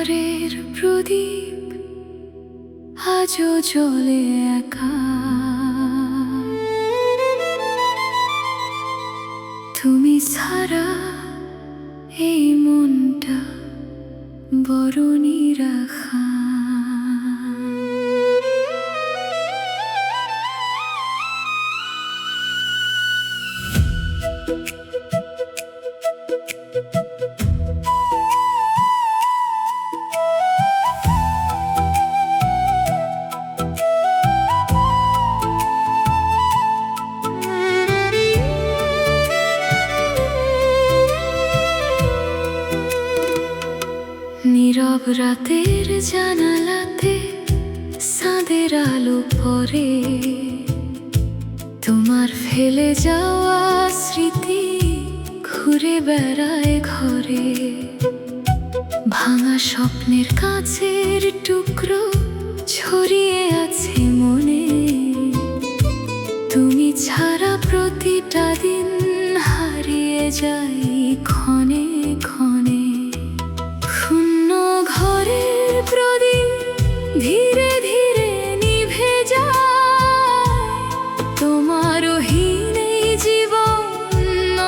ঘরের প্রদীপ আজও জ্বলে একা। তুমি ছাড়া এই মনটা বড় নিরাখা। নীরব রাতের জানালাতে চাঁদের আলো পড়ে, তোমার ফেলে যাওয়া স্মৃতি ঘুরে বেড়ায় ঘরে। ভাঙা স্বপ্নের কাছের টুকরো ছড়িয়ে আছে মনে, তুমি ছাড়া প্রতিটা দিন হারিয়ে যায় ক্ষণে ক্ষণে। ঘরের প্রদীপ ধীরে ধীরে নিভে যায়, তোমার হীন এই জীবন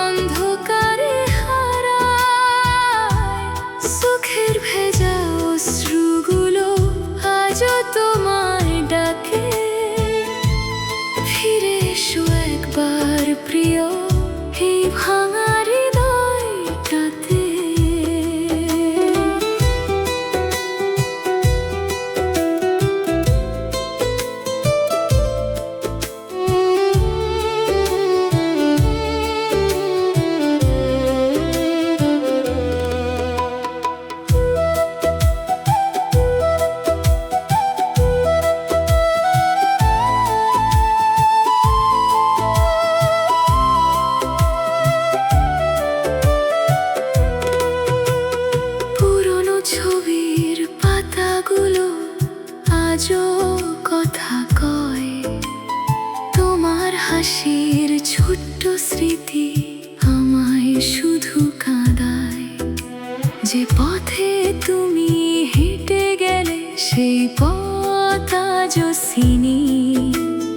অন্ধকারে হারায়। সুখের ভেজা অশ্রুগুলো আজও তোমায় ডাকে, ফিরে এসো একবার প্রিয় এই ভাঙা হৃদয়টাতে। ছবির পাতাগুলো আজও কথা কয়, তোমার হাসির ছোট্ট স্মৃতি আমায় শুধু কাঁদায়। যে পথে তুমি হেঁটে গেলে সেই পথ আজও চিনি,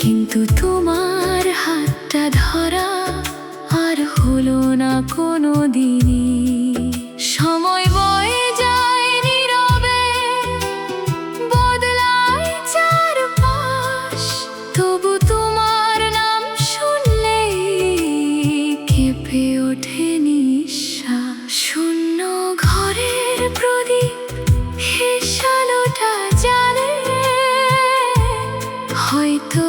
কিন্তু তোমার হাতটা ধরা আর হলো না কোনো দিনই। সময় বয়ে যায় নীরবে, বদলায় চারপাশ, তবু তোমার নাম শুনলেই কেঁপে ওঠে নিঃশ্বাস। শূন্য ঘরের প্রদীপ শেষ আলোটা জ্বালে, হয়তো